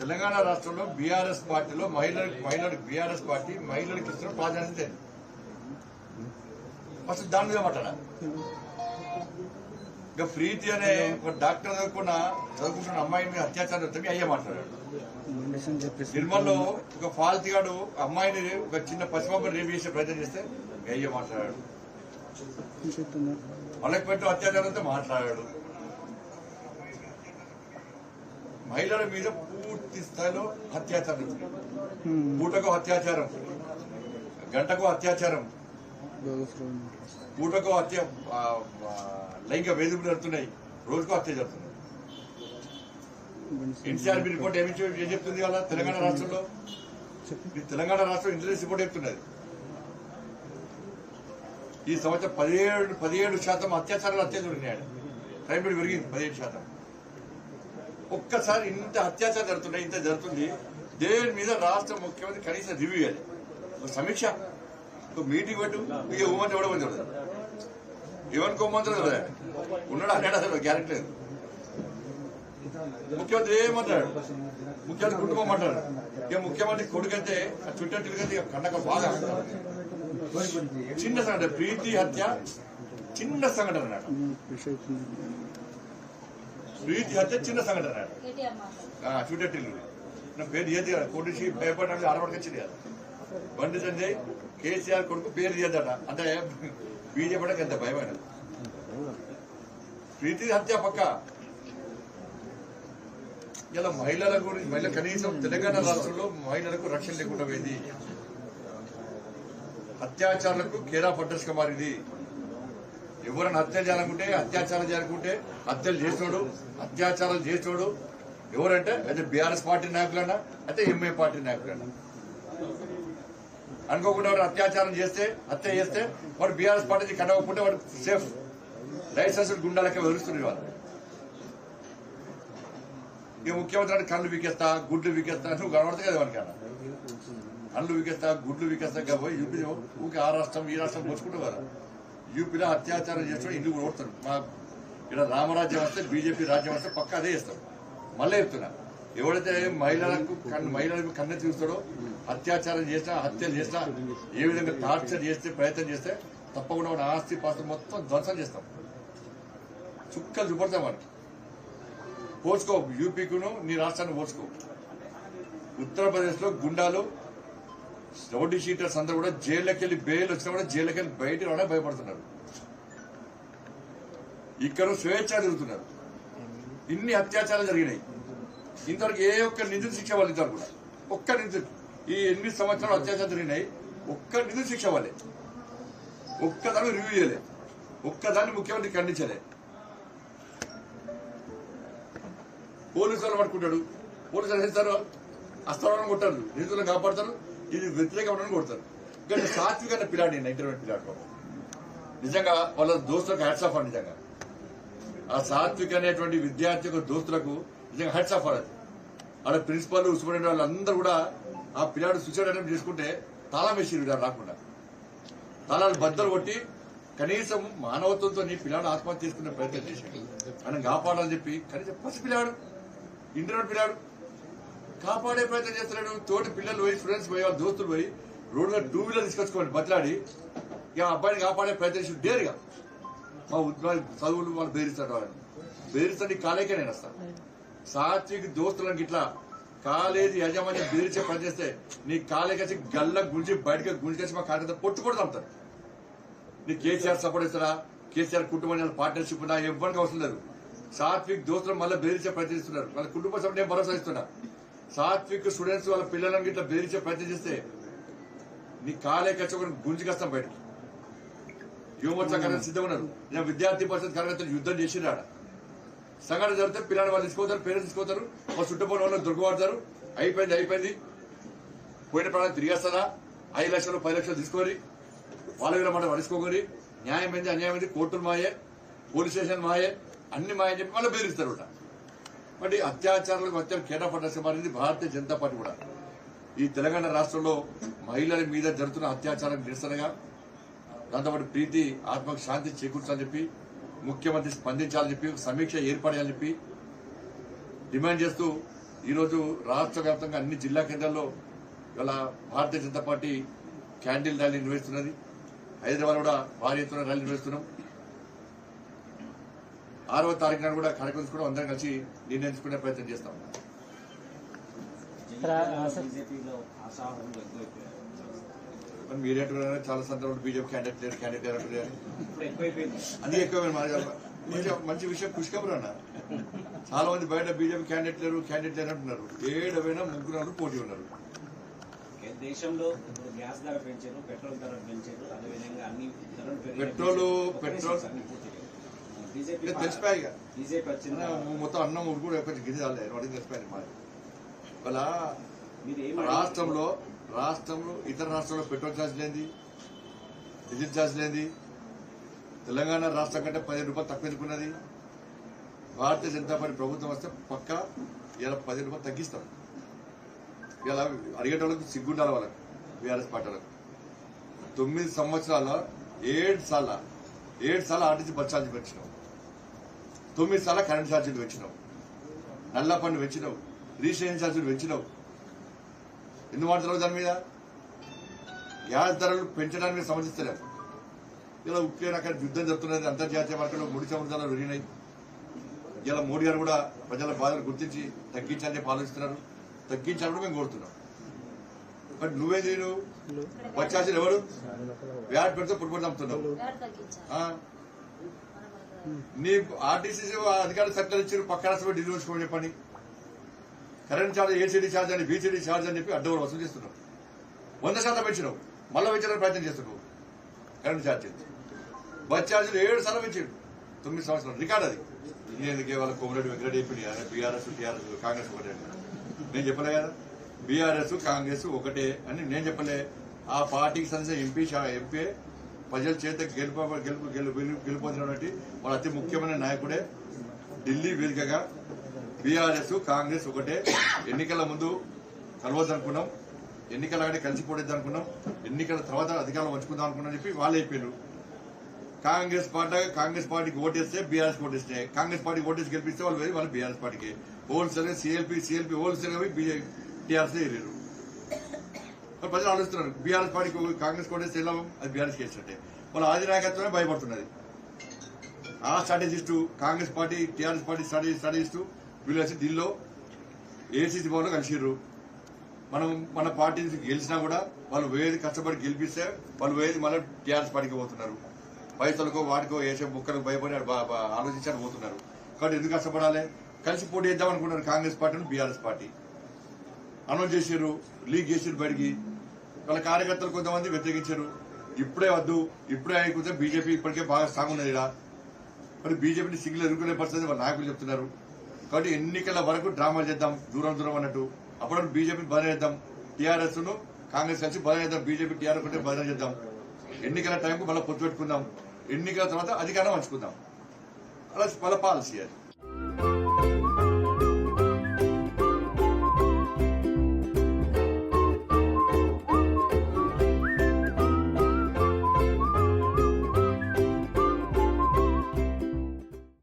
తెలంగాణ రాష్ట్రంలో బీఆర్ఎస్ పార్టీలో మహిళలకు బీఆర్ఎస్ పార్టీ మహిళలకు ఇస్తున్న ప్రాధాన్యత ఫస్ట్ దాని మీద మాట్లాడా. ఇక ప్రీతి అనే ఒక డాక్టర్ చదువుకుంటున్న అమ్మాయి మీద అత్యాచారం జరుగుతుంది అయ్యే మాట్లాడాడు. నిర్మల్లో ఒక ఫాల్తిగాడు అమ్మాయిని ఒక చిన్న పసిపాపని రేపు చేసే ప్రయత్నం చేస్తే అయ్యే మాట్లాడాడు. వాళ్ళకి పెట్టు అత్యాచారంతో మాట్లాడాడు. మహిళల మీద పూర్తి స్థాయిలో అత్యాచారం, పూటకు అత్యాచారం, గంటకు అత్యాచారం, పూటకు లైంగిక వేధింపులు జరుగుతున్నాయి, రోజుకు హత్య జరుగుతున్నాయి. ఎన్సీఆర్బీ రిపోర్ట్ ఏం చెప్తుంది వాళ్ళ తెలంగాణ రాష్ట్రంలో? తెలంగాణ రాష్ట్రం ఇంటెలిజెన్స్ రిపోర్ట్ చెప్తున్నది ఈ సంవత్సరం 17% అత్యాచారాలు హత్య జరిగినాయి. క్రైమ్ రేట్ పెరిగింది 17%. ఒక్కసారి ఇంత అత్యాచారం జరుగుతున్నాయి, ఇంత జరుగుతుంది, దేని మీద రాష్ట్ర ముఖ్యమంత్రి కనీసం రివ్యూ చేయాలి, ఒక సమీక్ష, ఒక మీటింగ్ పెట్టు. ఇక హోంమంత్రి ఎవడో చూడదు, ఎవరికి హోంమంత్రి కదా ఉన్నాడు అన్నాడు, అసలు గ్యారెంటీ లేదు. ముఖ్యమంత్రి ఏమంటాడు? ముఖ్యమంత్రి కుటుంబం అంటాడు. ఇక ముఖ్యమంత్రి కొడుకంటే చుట్టట్టుకైతే కన్నక బాగా చిన్న సంఘటన, ప్రీతి హత్య చిన్న సంఘటన అన్నాడు. ప్రీతి హత్య చిన్న సంఘటన అన్నాడు. చుట్టట్టిల్లు నా పేరు తీయద్దు కదా, కొడుకు భయపడినది ఆడపడికొచ్చింది కదా. బండి సంజయ్ కేసీఆర్ కొడుకు పేరు తీయద్దట, అంటే బీజేపీకి ఎంత భయమైనది. ప్రీతి హత్య పక్క. ఇలా మహిళల గురించి కనీసం తెలంగాణ రాష్ట్రంలో మహిళలకు రక్షణ లేకుండా పోయింది. అత్యాచారాలకు కేరా పడ్డస్గా మారింది. ఎవరైనా హత్యలు చేయాలనుకుంటే, అత్యాచారం చేయాలనుకుంటే హత్యలు చేసినోడు, అత్యాచారాలు చేసినోడు ఎవరంటే అయితే బీఆర్ఎస్ పార్టీ నాయకులన్నా అయితే ఎంఏ పార్టీ నాయకులన్నా. అనుకోకుండా వాడు అత్యాచారం చేస్తే, హత్య చేస్తే వాడు బీఆర్ఎస్ పార్టీ కనవకుంటే వాడు సేఫ్. లైసెన్స్ గుండాలకే వదిలిస్తున్నారు వాళ్ళు. ఇక ముఖ్యమంత్రి కళ్ళు వీకేస్తా, గుడ్లు వీకేస్తా, నువ్వు కనబడతా కదా వానికి. కళ్ళు వీకేస్తా, గుడ్లు వీకేస్తా పోయి యూపీ ఊరికి ఆ రాష్ట్రం ఈ రాష్ట్రం పోసుకుంటావు కదా. యూపీలో అత్యాచారం చేస్తాడు, ఇల్లు ఓడతాడు. మా ఇక్కడ రామరాజ్యం వస్తే, బీజేపీ రాజ్యం వస్తే పక్క అదే చేస్తాడు. మళ్ళీ చెప్తున్నా, ఎవడైతే మహిళలకు కన్నె చూస్తాడో, అత్యాచారం చేసినా, హత్యలు చేసినా, ఏ విధంగా టార్చర్ చేస్తే, ప్రయత్నం చేస్తే తప్పకుండా వాడు ఆస్తి పాస్తి మొత్తం ధ్వంసం చేస్తాం. చుక్కలు చూపడతాం వాడికి. పోసుకో, యూపీకును నీ రాష్ట్రాన్ని పోసుకో. ఉత్తరప్రదేశ్ లో గుండాలు, రౌడీ షీటర్స్ అందరూ కూడా జైల్లోకి వెళ్ళి బెయిల్ వచ్చినా కూడా జైల్లోకి వెళ్ళి బయటకు రావడానికి భయపడుతున్నారు. ఇక్కడ స్వేచ్ఛ తిరుగుతున్నారు. ఇన్ని అత్యాచారాలు జరిగినాయి. ఇంతవరకు ఏ ఒక్క నిందిత శిక్ష వాళ్ళు ఇద్దరు కూడా, ఒక్క నిందితుడు ఈ 8 సంవత్సరాలు అత్యాచారం జరిగినాయి, ఒక్క నిందిత శిక్ష వాళ్ళే, ఒక్కదాన్ని రివ్యూ చేయలే, ఒక్కదాన్ని ముఖ్యమంత్రి ఖండించలే. పోలీసు వాళ్ళు పట్టుకుంటాడు, పోలీసులు వేస్తారు, అస్తమానం కొట్టారు, నిందితులను కాపాడతారు, ఇది వ్యతిరేకం కొడతారు. ఇక్కడ సాత్వికమైన పిల్లాడి, ఇంటర్మీడియట్ పిల్లాడు నిజంగా వాళ్ళ దోస్తులకు హ్యాట్స్ ఆఫ్. నిజంగా ఆ సాత్విక అనేటువంటి విద్యార్థి యొక్క దోస్తులకు నిజంగా హ్యాట్స్ ఆఫ్. అది ఆడ ప్రిన్సిపల్, సూపరింటెండెంట్ వాళ్ళందరూ కూడా ఆ పిల్లాడు సూసైడ్ అటెంప్ట్ చేసుకుంటే తాళం వేసిరు, రాకుండా తాళాలు బద్దలు కొట్టి కనీసం మానవత్వంతో నీ పిల్లాడు ఆత్మహత్య చేసుకునే ప్రయత్నం చేశాడు. మనం కాపాడాలని చెప్పి కనీసం పసి పిల్లాడు, ఇంటర్మీడియట్ పిల్లాడు కాపాడే ప్రయత్నం చేస్తున్నాడు. తోటి పిల్లలు పోయి, స్టూడెంట్స్ పోయి, వాళ్ళ దోస్తులు పోయి రోడ్డు మీద 2 వీలర్ తీసుకొచ్చుకోండి బతలాడి ఇక అబ్బాయిని కాపాడే ప్రయత్నం చేసి డేరుగా మా చదువులు వాళ్ళు బెదిరిస్తాడు. వాళ్ళని బెదిరిస్తాడు, కాలేకే నేను వస్తాను. సాత్విక దోస్తులను ఇట్లా కాలేజీ యజమాని బెదిరించే పని చేస్తే నీ కాలేకొచ్చి గల్ల గుంజి బయటకు గుంజుకొచ్చి మా కార్యకర్త పొట్టు కూడా చంపుతారు. నీ కేసీఆర్ సపోర్ట్ ఇస్తారా, కేసీఆర్ కుటుంబాన్ని పార్ట్నర్షిప్ ఉన్నా ఎవ్వరికి అవసరం లేదు. సాత్విక్ దోస్తులను మళ్ళీ బెదిరించే ప్రయత్నిస్తున్నారు. వాళ్ళ కుటుంబ సభ్యులు నేను భరోసా ఇస్తున్నా. సాత్విక్ స్టూడెంట్స్ వాళ్ళ పిల్లలను ఇట్లా బెదిరించే ప్రయత్నం చేస్తే నీ కాలేకొచ్చి ఒక గుంజుకొస్తాం బయటకి. యువమోర్చా కార్యకర్తలు సిద్ధంగా ఉన్నారు. నేను విద్యార్థి పరిషత్ కార్యకర్తలు యుద్ధం చేసిరాడ. సంఘటన జరిగితే పిల్లలు వాళ్ళు తీసుకోతారు, పేరెంట్స్ తీసుకోతారు, వాళ్ళు చుట్టుపోయిన వాళ్ళు దొరకబడతారు. అయిపోయింది. పోయిన ప్రాణాలు తిరిగేస్తారా? 5 లక్షలు 10 లక్షలు తీసుకొని వాళ్ళ వీళ్ళ మాట పడుచుకోకొని న్యాయం ఏంది, అన్యాయం ఏంది, కోర్టులు మాయే, పోలీస్ స్టేషన్ మాయే, అన్ని మాయని చెప్పి మళ్ళీ బెదిరిస్తారు. మరి అత్యాచారాలకు కేటా పడ్డ మారింది భారతీయ జనతా పార్టీ కూడా. ఈ తెలంగాణ రాష్ట్రంలో మహిళల మీద జరుగుతున్న అత్యాచారం నిరసనగా, దాంతోపాటు ప్రీతి ఆత్మకు శాంతి చేకూర్చాలని చెప్పి, ముఖ్యమంత్రి స్పందించాలని చెప్పి, సమీక్ష ఏర్పడాలని చెప్పి డిమాండ్ చేస్తూ ఈరోజు రాష్ట్ర వ్యాప్తంగా అన్ని జిల్లా కేంద్రాల్లో ఇలా భారతీయ జనతా పార్టీ క్యాండిల్ ర్యాలీ నిర్వహిస్తున్నది. హైదరాబాద్ కూడా భారీ ఎత్తున ర్యాలీ నిర్వహిస్తున్నాం. 6వ తారీఖు నాడు కూడా కార్యక్రమం కూడా అందరం కలిసి నిర్ణయించుకునే ప్రయత్నం చేస్తాం. మీరేంటున్నా చాలా సందర్భంలో బీజేపీ క్యాండిడేట్ అది ఎక్కువ మంచి విషయం ఖుష్ఖబర్ అన్న. చాలా మంది బయట బీజేపీ క్యాండిడేట్ లేరు అంటున్నారు. 7 ముగ్గురు పోటీ ఉన్నారు. దేశంలో గ్యాస్ ధర పెంచారు, పెట్రోల్ ధర పెంచారు, అదేవిధంగా అన్ని పెట్రోల్ తెలిసిపోయాయి. బీజేపీ వచ్చింది మొత్తం అన్నం కూడా గిరి అడిగి తెలిసిపోయింది. మాది వాళ్ళ రాష్ట్రంలో ఇతర రాష్ట్రంలో పెట్రోల్ ఛార్జ్ లేని, డీజిల్ ఛార్జ్ లేని, తెలంగాణ రాష్ట్రం కంటే 15 రూపాయలు తక్కువ ఎందుకున్నది. భారతీయ జనతా పార్టీ ప్రభుత్వం వస్తే పక్కా ఇలా 15 రూపాయలు తగ్గిస్తాం. ఇలా అడిగేటోళ్ళకి సిగ్గుండాలి వాళ్ళకి. బీఆర్ఎస్ పార్టీ వాళ్ళకి 9 సంవత్సరాల్లో 7 సార్లు ఆర్టీసీ బస్ ఛార్జీ పెంచినావు, 9 సార్లు కరెంట్ ఛార్జీలు పెంచినావు, నల్ల పన్ను పెంచినావు, రిజిస్ట్రేషన్ ఛార్జీలు పెంచినావు. ఎందుకు మాట్లాడతావు దాని మీద? గ్యాస్ ధరలు పెంచడానికి సమర్థిస్తలేము. ఇలా ఉక్రెయిన్ అక్కడ యుద్ధం జరుగుతున్నది. అంతర్జాతీయ మార్కెట్లో ముడి సముద్రాలు పెరిగినాయి. ఇలా మోడీ గారు కూడా ప్రజల బాధలు గుర్తించి తగ్గించాలని చెప్పి ఆలోచిస్తున్నారు. తగ్గించాలని మేము కోరుతున్నాం. బట్ నువ్వేది వచ్చాల్సిన ఎవరు వ్యాట్ పెడితే పుట్టుబడి నమ్ముతున్నావు. నీ ఆర్టీసీ అధికారులు సర్కారు ఇచ్చారు, పక్క రాష్ట్రంలో డీజిల్ వచ్చుకోమని చెప్పండి. కరెంట్ ఛార్జ్, ఏసీడీ ఛార్జ్ అని, బీసీడీ ఛార్జ్ అని చెప్పి అడ్డవరు వసూలు చేస్తున్నావు. 100% పెంచినావు, మళ్ళీ పెంచడానికి ప్రయత్నం చేస్తున్నావు. కరెంట్ ఛార్జ్, బస్ ఛార్జీలు 7 సార్లు పెంచాడు 9 సంవత్సరాలు. రికార్డు అది. ఇందుకే వాళ్ళ కోమరెడ్డి వెంకరెడ్డి చెప్పింది బీఆర్ఎస్ టీఆర్ఎస్ కాంగ్రెస్ ఒకటే. నేను చెప్పలే కదా, బీఆర్ఎస్ కాంగ్రెస్ ఒకటే అని నేను చెప్పలే. ఆ పార్టీకి సంబంధించిన ఎంపీ ప్రజల చేత గెలుపొందినటువంటి వాళ్ళ అతి ముఖ్యమైన నాయకుడే. ఢిల్లీ వేదికగా బీఆర్ఎస్ కాంగ్రెస్ ఒకటే. ఎన్నికల ముందు కలవద్దనుకున్నాం, ఎన్నికల కలిసి పోడేద్దనుకున్నాం, ఎన్నికల తర్వాత అధికారం పంచుకుందాం అనుకున్నా చెప్పి వాళ్ళు అయిపోయారు. కాంగ్రెస్ పార్టీకి ఓటేస్తే బీఆర్ఎస్ ఓటేస్తే, కాంగ్రెస్ పార్టీకి ఓటేసి గెలిపిస్తే వాళ్ళు వేరు, వాళ్ళు బీఆర్ఎస్ పార్టీకి హోల్సేల్ గా సిఎల్పీ హోల్సేల్ గా టీఆర్ఎస్ ఎరిగారు. ప్రజలు ఆలోచిస్తున్నారు బీఆర్ఎస్ పార్టీకి కాంగ్రెస్ ఓటేస్తే ఎలా అది బీఆర్ఎస్ చేసినట్టే. వాళ్ళ ఆది నాయకత్వమే భయపడుతున్నది. ఆ strategist Congress party TRS party strategist వీళ్ళు వచ్చి ఢిల్లీలో ఏసీసీ భవన్లో కలిసిర్రు. మన పార్టీ గెలిచినా కూడా వాళ్ళు వేది కష్టపడి గెలిపిస్తే వాళ్ళు వేది మళ్ళీ టీఆర్ఎస్ పార్టీకి పోతున్నారు. పైసలకో వాటికో వేసే బుక్కలకు భయపడి ఆలోచించారు పోతున్నారు. కాబట్టి ఎందుకు కష్టపడాలి? కలిసి పోటీ చేద్దాం అనుకున్నారు కాంగ్రెస్ పార్టీని బీఆర్ఎస్ పార్టీ. అనౌన్స్ చేశారు, లీక్ చేసారు బయటికి. వాళ్ళ కార్యకర్తలు కొంతమంది వ్యతిరేకించారు. ఇప్పుడే వద్దు, ఇప్పుడే అయిపోతే బీజేపీ ఇప్పటికే బాగా స్ట్రాంగ్ ఉన్నది ఇలా. మరి బీజేపీని సిగ్గులు ఎదుర్కొనే పరిస్థితి వాళ్ళ నాయకులు చెప్తున్నారు. కాబట్టి ఎన్నికల వరకు డ్రామాలు చేద్దాం దూరం అన్నట్టు. అప్పుడు బీజేపీ బదన చేద్దాం, టీఆర్ఎస్ ను కాంగ్రెస్ కలిసి బదన చేద్దాం, బీజేపీ టీఆర్ఎస్ ఉంటే బదన చేద్దాం. ఎన్నికల టైంకు మళ్ళీ పొత్తు పెట్టుకుందాం, ఎన్నికల తర్వాత అధికారం పంచుకుందాం. అలా వాళ్ళ పాలసీ అది.